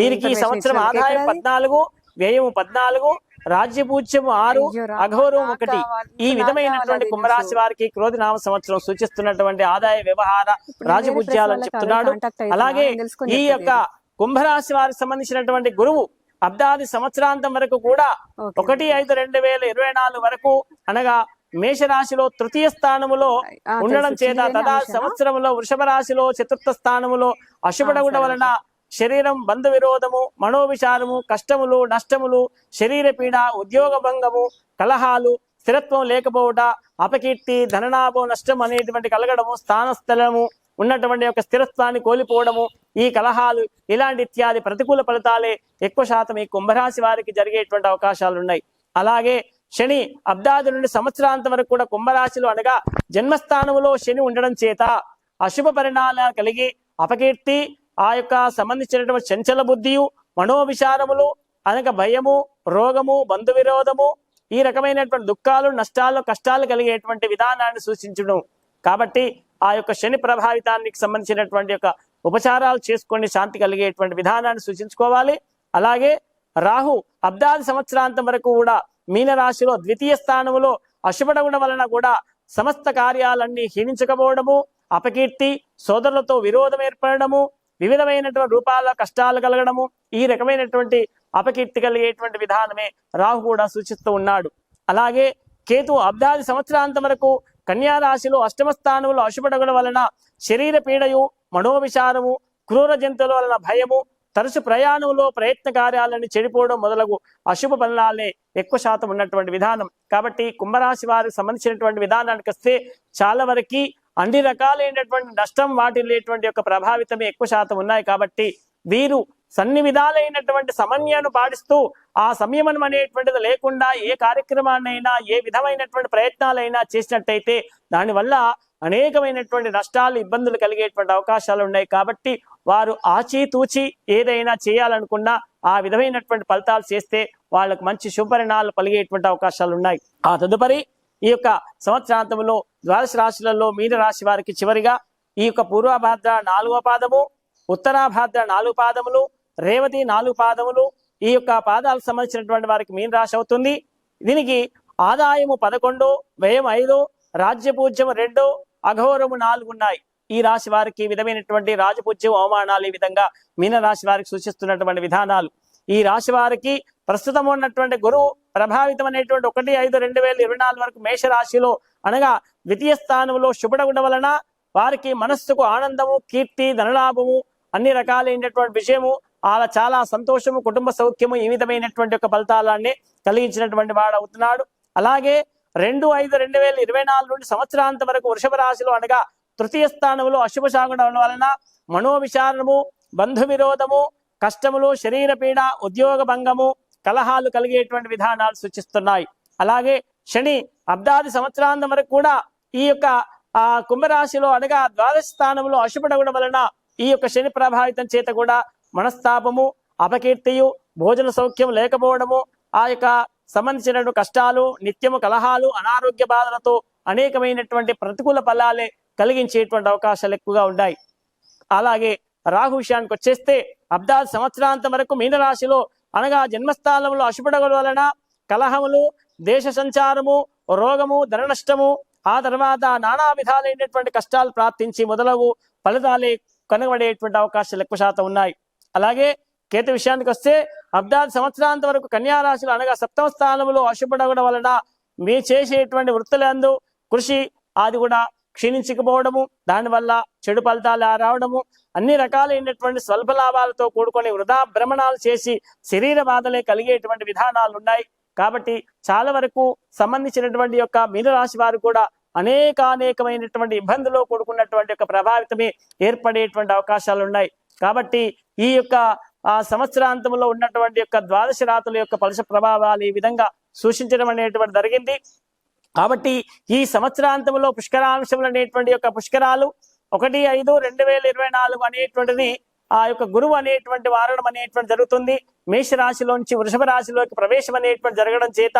వీరికి ఈ సంవత్సరం ఆదాయం 14, వ్యయం 14, రాజ్యపూజ్యము 6, అఘోరం 1. ఈ విధమైనటువంటి కుంభరాశి వారికి క్రోధి నామ సంవత్సరం సూచిస్తున్నటువంటి ఆదాయ, వ్యవహార, రాజపూజ్యాలని చెప్తున్నాడు. అలాగే ఈ యొక్క కుంభరాశి వారికి సంబంధించినటువంటి గురువు అబ్దాది సంవత్సరాంతం వరకు కూడా 1/5/2024 వరకు అనగా మేషరాశిలో తృతీయ స్థానములో ఉండడం చేత తదా సంవత్సరంలో వృషభ రాశిలో చతుర్థ స్థానములో అశుభడగుడ వలన శరీరం, బంధు విరోధము, మనోవిచారము, కష్టములు, నష్టములు, శరీర పీడ, ఉద్యోగ భంగము, కలహాలు, స్థిరత్వం లేకపోవట, అపకీర్తి, ధనలాభం, నష్టం అనేటువంటి కలగడము, స్థానస్థలము ఉన్నటువంటి యొక్క స్థిరత్వాన్ని కోల్పోవడము, ఈ కలహాలు ఇలాంటి ఇత్యాది ప్రతికూల ఫలితాలే ఎక్కువ శాతం ఈ కుంభరాశి వారికి జరిగేటువంటి అవకాశాలు ఉన్నాయి. అలాగే శని అబ్దాది నుండి సంవత్సరాంతం వరకు కూడా కుంభరాశిలో అనగా జన్మస్థానములో శని ఉండడం చేత అశుభ పరిణామాలు కలిగి అపకీర్తి, ఆ యొక్క సంబంధించినటువంటి చంచల బుద్ధియు, మనోవిచారములు అనగా భయము, రోగము, బంధు విరోధము, ఈ రకమైనటువంటి దుఃఖాలు, నష్టాలు, కష్టాలు కలిగేటువంటి విధానాన్ని సూచించడం. కాబట్టి ఆ యొక్క శని ప్రభావితానికి సంబంధించినటువంటి యొక్క ఉపచారాలు చేసుకొని శాంతి కలిగేటువంటి విధానాన్ని సూచించుకోవాలి. అలాగే రాహు అబ్దాది సంవత్సరాంతం వరకు కూడా మీనరాశిలో ద్వితీయ స్థానములో అశుభడగుణ వలన కూడా సమస్త కార్యాలన్నీ క్షీణించకపోవడము, అపకీర్తి, సోదరులతో విరోధం ఏర్పడము, వివిధమైనటువంటి రూపాల కష్టాలు కలగడము, ఈ రకమైనటువంటి అపకీర్తి కలిగేటువంటి విధానమే రాహు కూడా సూచిస్తూ ఉన్నాడు. అలాగే కేతు అబ్దాది సంవత్సరాంతం వరకు కన్యా రాశిలో అష్టమ స్థానంలో అశుభడగుణ వలన శరీర పీడయు, మనోవిచారము, క్రూర జంతువుల వలన భయము, తరచు ప్రయాణంలో ప్రయత్న కార్యాలని చెడిపోవడం మొదలగు అశుభ ఫలాలే ఎక్కువ శాతం ఉన్నటువంటి విధానం. కాబట్టి కుంభరాశి వారికి సంబంధించినటువంటి విధానానికి వస్తే చాలా వరకు అన్ని రకాలైనటువంటి నష్టం వాటిల్లేటువంటి యొక్క ప్రభావితమే ఎక్కువ శాతం ఉన్నాయి. కాబట్టి వీరు సన్ని విధాలైనటువంటి సమన్వయాన్ని పాటిస్తూ ఆ సంయమనం అనేటువంటిది లేకుండా ఏ కార్యక్రమాన్నైనా, ఏ విధమైనటువంటి ప్రయత్నాలైనా చేసినట్టయితే దానివల్ల అనేకమైనటువంటి నష్టాలు, ఇబ్బందులు కలిగేటువంటి అవకాశాలు ఉన్నాయి. కాబట్టి వారు ఆచితూచి ఏదైనా చేయాలనుకున్నా ఆ విధమైనటువంటి ఫలితాలు చేస్తే వాళ్ళకు మంచి శుభపరిణామాలు కలిగేటువంటి అవకాశాలు ఉన్నాయి. ఆ తదుపరి ఈ యొక్క సంవత్సరాంతంలో ద్వాదశ రాశులలో మీన రాశి వారికి చివరిగా ఈ యొక్క పూర్వభాద్ర 4వ పాదము, ఉత్తరాభాద్ర 4 పాదములు, రేవతి 4 పాదములు, ఈ యొక్క పాదాలకు సంబంధించినటువంటి వారికి మీన రాశి అవుతుంది. దీనికి ఆదాయము 11, వ్యయం 5, రాజ్యపూజ్యం 2, అఘోరము 4 ఉన్నాయి. ఈ రాశి వారికి ఈ విధమైనటువంటి రాజపూజ్యం, అవమానాలు ఈ విధంగా మీన రాశి వారికి సూచిస్తున్నటువంటి విధానాలు. ఈ రాశి వారికి ప్రస్తుతం ఉన్నటువంటి గురువు ప్రభావితం అనేటువంటి 1/5/2024 వరకు మేషరాశిలో అనగా ద్వితీయ స్థానంలో శుభడగుణ వలన వారికి మనస్సుకు ఆనందము, కీర్తి, ధనలాభము, అన్ని రకాలైనటువంటి విజయము, అలా చాలా సంతోషము, కుటుంబ సౌఖ్యము, ఈ విధమైనటువంటి యొక్క ఫలితాలన్నీ కలిగించినటువంటి వాడు అవుతున్నాడు. అలాగే 2/5/2024 నుండి సంవత్సరాంతం వరకు వృషభ రాశిలో అనగా తృతీయ స్థానంలో అశుభ సాగడం వలన మనోవిచారణము, బంధు విరోధము, కష్టములు, శరీర పీడ, ఉద్యోగ భంగము, కలహాలు కలిగేటువంటి విధానాలు సూచిస్తున్నాయి. అలాగే శని అబ్దాది సంవత్సరాంతం వరకు కూడా ఈ యొక్క కుంభరాశిలో అనగా ద్వాదశ స్థానంలో అశుభడగుణ వలన ఈ యొక్క శని ప్రభావితం చేత కూడా మనస్తాపము, అపకీర్తియు, భోజన సౌఖ్యం లేకపోవడము, ఆ యొక్క సంబంధించిన కష్టాలు, నిత్యము కలహాలు, అనారోగ్య బాధలతో అనేకమైనటువంటి ప్రతికూల ఫలాలే కలిగించేటువంటి అవకాశాలు ఎక్కువగా ఉన్నాయి. అలాగే రాహు విషయానికి వచ్చేస్తే అబ్దాది సంవత్సరాంతం వరకు మీనరాశిలో అనగా జన్మస్థానంలో అశుభడగుల వలన కలహములు, దేశ సంచారము, రోగము, ధన నష్టము, ఆ తర్వాత నానా విధాలైనటువంటి కష్టాలు ప్రాప్తించి మొదలగు ఫలితాలే కనబడేటువంటి అవకాశాలు ఎక్కువ శాతం ఉన్నాయి. అలాగే కేతు విషయానికి వస్తే అబ్దాది సంవత్సరాంతం వరకు కన్యా రాశిలో అనగా సప్తమ స్థానంలో అశుభడగుల వలన మీ చేసేటువంటి వృత్తులందు కృషి అది కూడా క్షీణించకపోవడము, దానివల్ల చెడు ఫలితాలు రావడము, అన్ని రకాలైనటువంటి స్వల్ప లాభాలతో కూడుకొని వృధా భ్రమణాలు చేసి శరీర బాధలే కలిగేటువంటి విధానాలు ఉన్నాయి. కాబట్టి చాలా వరకు సంబంధించినటువంటి యొక్క మీనరాశి వారు కూడా అనేకమైనటువంటి ఇబ్బందుల్లో కూడుకున్నటువంటి యొక్క ప్రభావితమే ఏర్పడేటువంటి అవకాశాలు ఉన్నాయి. కాబట్టి ఈ యొక్క సంవత్సరాంతంలో ఉన్నటువంటి యొక్క ద్వాదశ రాతుల యొక్క పలుష ప్రభావాలు ఈ విధంగా సూచించడం అనేటువంటి జరిగింది. కాబట్టి ఈ సంవత్సరాంతంలో పుష్కరాంశములు అనేటువంటి యొక్క పుష్కరాలు 1/5/2024 అనేటువంటిది ఆ యొక్క గురువు అనేటువంటి వారణం అనేటువంటి జరుగుతుంది. మేషరాశిలోంచి వృషభ రాశిలోకి ప్రవేశం అనేటువంటి జరగడం చేత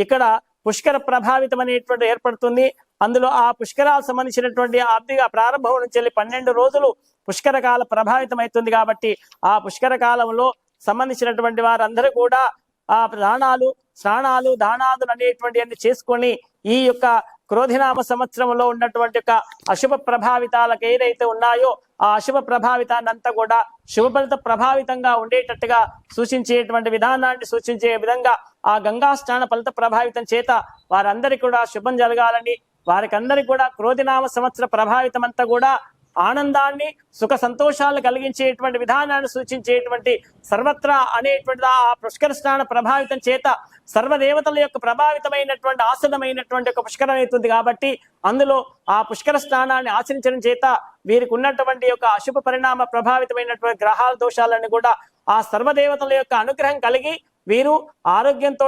ఇక్కడ పుష్కర ప్రభావితం అనేటువంటి ఏర్పడుతుంది. అందులో ఆ పుష్కరాలకు సంబంధించినటువంటి ఆర్థిక ప్రారంభం నుంచి 12 రోజులు పుష్కర కాల ప్రభావితం అవుతుంది. కాబట్టి ఆ పుష్కర కాలంలో సంబంధించినటువంటి వారందరూ కూడా ఆ దానాలు, స్నానాలు, దానాదులు అనేటువంటి అన్ని చేసుకొని ఈ యొక్క క్రోధినామ సంవత్సరంలో ఉన్నటువంటి యొక్క అశుభ ప్రభావితాలకు ఏదైతే ఉన్నాయో ఆ అశుభ ప్రభావితాన్ని అంతా కూడా శుభఫలిత ప్రభావితంగా ఉండేటట్టుగా సూచించేటువంటి విధానాన్ని సూచించే విధంగా ఆ గంగా స్నాన ఫలిత ప్రభావితం చేత వారందరికీ కూడా శుభం జరగాలని, వారికి అందరికీ కూడా క్రోధినామ సంవత్సర ప్రభావితం అంతా కూడా ఆనందాన్ని, సుఖ సంతోషాలు కలిగించేటువంటి విధానాన్ని సూచించేటువంటి సర్వత్రా అనేటువంటి ఆ పుష్కర స్నాన ప్రభావితం చేత సర్వదేవతల యొక్క ప్రభావితమైనటువంటి ఆసనమైనటువంటి ఒక పుష్కరం అవుతుంది. కాబట్టి అందులో ఆ పుష్కర స్నానాన్ని ఆచరించడం చేత వీరికి ఉన్నటువంటి యొక్క అశుభ పరిణామ ప్రభావితమైనటువంటి గ్రహాల దోషాలన్నీ కూడా ఆ సర్వదేవతల యొక్క అనుగ్రహం కలిగి వీరు ఆరోగ్యంతో,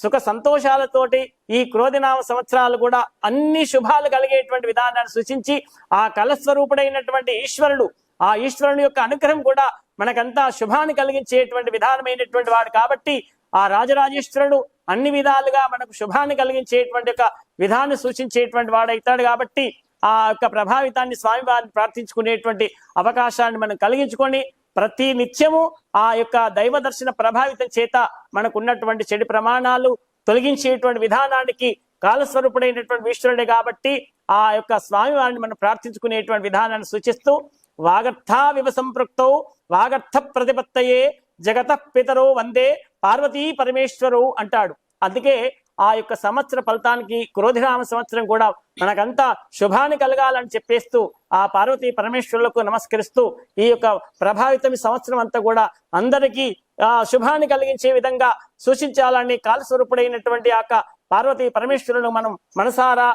సుఖ సంతోషాలతోటి ఈ క్రోధినామ సంవత్సరాలు కూడా అన్ని శుభాలు కలిగేటువంటి విధానాన్ని సూచించి ఆ కలస్వరూపుడైనటువంటి ఈశ్వరుడు, ఆ ఈశ్వరుని యొక్క అనుగ్రహం కూడా మనకంతా శుభాన్ని కలిగించేటువంటి విధానమైనటువంటి వాడు. కాబట్టి ఆ రాజరాజేశ్వరుడు అన్ని విధాలుగా మనకు శుభాన్ని కలిగించేటువంటి ఒక విధాన్ని సూచించేటువంటి వాడైతాడు. కాబట్టి ఆ యొక్క ప్రభావితాన్ని స్వామివారిని ప్రార్థించుకునేటువంటి అవకాశాన్ని మనం కలిగించుకొని ప్రతి నిత్యము ఆ యొక్క దైవ దర్శన ప్రభావితం చేత మనకు ఉన్నటువంటి చెడు ప్రమాణాలు తొలగించేటువంటి విధానానికి కాలస్వరూపుడైనటువంటి ఈశ్వరుడే. కాబట్టి ఆ యొక్క స్వామివారిని మనం ప్రార్థించుకునేటువంటి విధానాన్ని సూచిస్తూ వాగర్థావివ సంపృక్తౌ వాగర్థ ప్రతిపత్తయే జగత పితరో వందే పార్వతీ పరమేశ్వరు అంటాడు. అందుకే ఆ యొక్క సంవత్సర ఫలితానికి క్రోధినామ సంవత్సరం కూడా మనకంతా శుభాన్ని కలగాలని చెప్పేస్తూ ఆ పార్వతీ పరమేశ్వరులకు నమస్కరిస్తూ ఈ యొక్క ప్రభావితం సంవత్సరం అంతా కూడా అందరికీ శుభాన్ని కలిగించే విధంగా సూచించాలని కాలస్వరూపుడైనటువంటి ఆ పార్వతీ పరమేశ్వరులను మనం మనసారా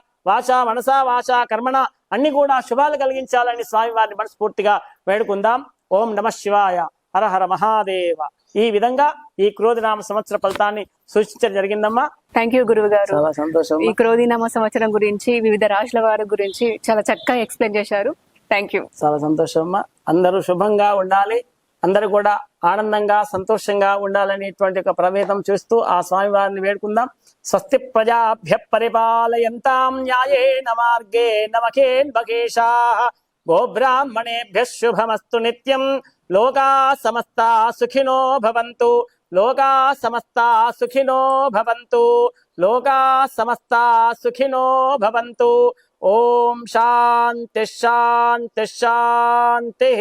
మనసా వాచా కర్మణ అన్ని కూడా శుభాలు కలిగించాలని స్వామివారిని మనస్ఫూర్తిగా వేడుకుందాం. ఓం నమః శివాయ, హర హర మహాదేవ. ఈ విధంగా ఈ క్రోధినామ సంవత్సర ఫలితాన్ని సూచించడం జరిగిందమ్మా. థ్యాంక్ యూ గురువు గారు. చాలా సంతోషం. ఈ క్రోధినామ సంవత్సరం గురించి, వివిధ రాశుల వారి గురించి చాలా చక్కగా ఎక్స్ప్లెయిన్ చేశారు. Thank you. చాలా సంతోషం అమ్మా. అందరూ శుభంగా ఉండాలి, అందరూ కూడా ఆనందంగా సంతోషంగా ఉండాలనేటువంటి ఒక ప్రవేదం చూస్తూ ఆ స్వామివారిని వేడుకుందాం. స్వస్తి ప్రజాభ్య పరిపాలయంతాం న్యాయేన మార్గేణ మఖేన్మఖేషాః గోబ్రాహ్మణేభ్య శుభమస్తు నిత్యం. లోకా సమస్తా సుఖినో భవంతు. లోకా సమస్తా సుఖినో భవంతు. లోకా సమస్తా సుఖినో భవంతు. ఓం శాంతి శాంతి శాంతి.